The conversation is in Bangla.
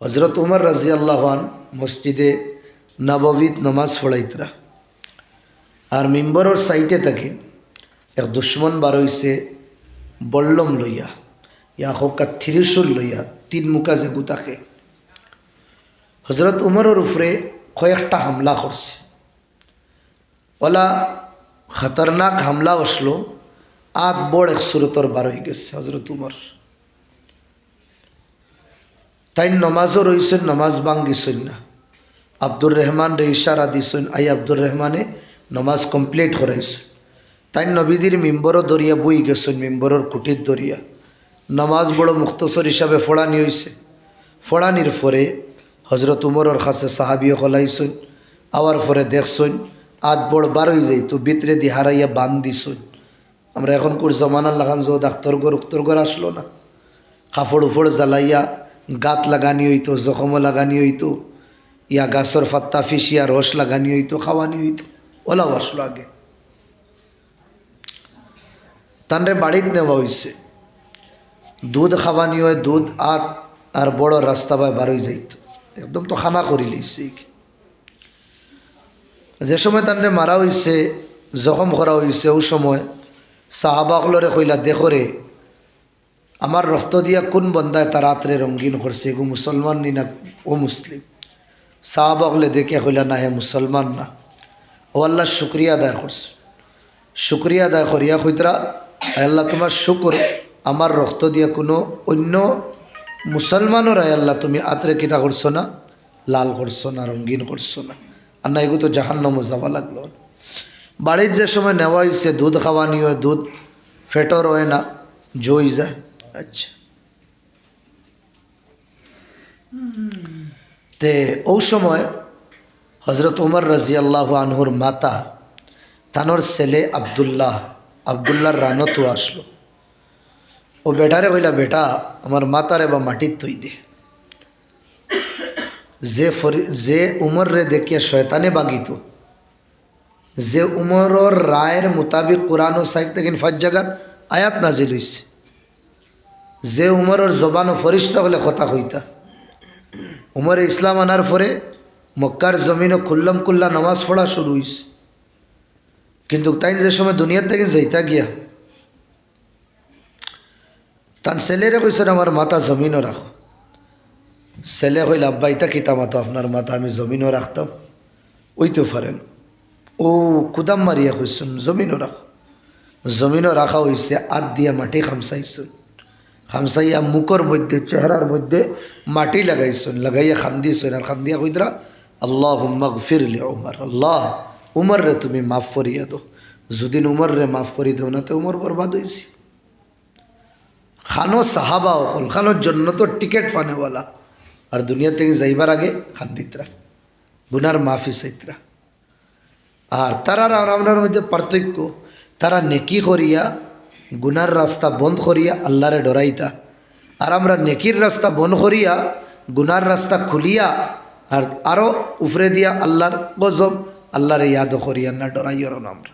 हज़रत उमर रजी अल्लाह मस्जिदे नबवीत नमाज पढ़ाइतरा और मिम्बर और साइटे तकिन एक दुश्मन बारोइसे बल्लम लइया या होका थिरिशुल लइया तीन मुका जे गुताके हज़रत उमर और उफरे कयेकटा हमला करছে ওলা खतरनाक हमला আসলো आग बड़ एक सुरतर बार হয়ে গেছে हज़रत उमर তাই নমাজও রইছেন নমাজ ভাঙ্গিছেন না আব্দুর রহমান রে ইশারা দিছেন আই আব্দুর রহমানে নমাজ কমপ্লিট করাইছেন তাই নবীদের মিম্বরও দরিয়া বই গেছেন মিম্বরের কুটির দরিয়া নমাজ বড় মুখতসর হিসাবে ফড়ানি হইছে ফড়ানির পরে হজরত উমরের কাছে সাহাবীও কলাইছেন আওয়ার পরে দেখছেন আজ বড় বার হয়ে যাই তো ভিতরে দি হারাইয়া বান দিছেন আমরা এখন কোর জমানার লাগান যো ডাক্তার গর উত্তর গর আসলো না কাপড় উফড় জ্বালাইয়া গাত লাগানি হইতো জখম লাগানি হইতো ইয়া গাছর ফাত্তা ফিসিয়া রস লাগানি হইতো খাওয়ানি হইতো ওলাও আসলো আগে তানরে বাড়িতে নেওয়া হয়েছে দুধ খাওয়ানি হয় দুধ আত আর বড় রাস্তা বাই বার হয়ে যাইতো একদম তো খানা করি লইছে যে সময় তানরে মারা হয়েছে জখম করা হয়েছে ওই সময় সাহাবাকলরে কইলা দেখরে আমার রক্ত দিয়া কোন বন্দায় তার রাত্রে রঙিন করছে গো মুসলমান নি না ও মুসলিম সাহাবাকলে দেখে কইলা না হে মুসলমান না ও আল্লাহ শুক্রিয়া আদায় করছে শুক্রিয়া আদায় করিয়া কইতরা আল্লাহ তোমার শুকর আমার রক্ত দিয়া কোনো অন্য মুসলমানের আল্লাহ তুমি আত্রে কিতা করছো না লাল করছো না রঙিন করছো না আর না এগুলো তো জাহান্নামে যাওয়া লাগলো বাড়ির যে সময় নেওয়া হয়েছে দুধ খাওয়ানি হয় দুধ ফেটর হয় না জই যায় আচ্ছা তে ওই সময় হজরত উমর রাজি আল্লাহ আনহুর মাতা তানোর ছেলে আবদুল্লাহর রানতো আসলো ও বেটারে কইলা বেটা আমার মাতারে বা মাটির তৈ দে যে উমর রে দেখিয়া শয়তানে বাগিত যে উমরের রায়ের মোতাবিক কোরআন ও সাইড থেকে ফাজ জায়গাত আয়াত নাজিল হইছে যে উমরের জবান ও ফরিস্তা হলে কথা কইতা উমরে ইসলাম আনার পরে মক্কার জমিন ও খুল্লম কুল্লা নামাজ পড়া শুরু হইছে কিন্তু তাই যে সময় দুনিয়ার থেকে যাইতা গিয়া তার ছেলেরে কইছেন আমার মাথা জমিনও রাখো ছেলে কইল আব্বা ইতা কিতা মাতো আপনার মাথা আমি জমিনও রাখতাম ওই তো পারেন ও কুদাম মারিয়া কইছেন জমিনও রাখো জমিনও রাখা হয়েছে আত দিয়া মাটি খামসাইছেন খামসাইয়া মুখর মধ্যে চেহারার মধ্যে মাটি লাগাইছেন লাগাইয়া খান্দিছেন আর খান্দিয়া কইতরা আল্লাহুম্মা গফির লি উমর আল্লাহ উমর রে তুমি মাফ করিয়া দো যদিন উমর রে মাফ করি দেও না তো উমর বরবাদ হয়েছে খানো সাহাবা অকল খানোর জন্য তো টিকিট ফানেওয়ালা আর দুনিয়া থেকে যাইবার আগে খান্দিতরা গুনার মাফি চাইতরা আর তারা আর আপনার মধ্যে পার্থক্য তারা নেকি করিয়া গুনার রাস্তা বন্ধ করিয়া আল্লাহরে ডরাইতা আর আমরা নেকির রাস্তা বন্ধ করিয়া গুনার রাস্তা খুলিয়া আর আরও উফরে দিয়া আল্লাহর গজব আল্লাহরে ইয়াদ করিয়া না ডরাইয়ার আমরা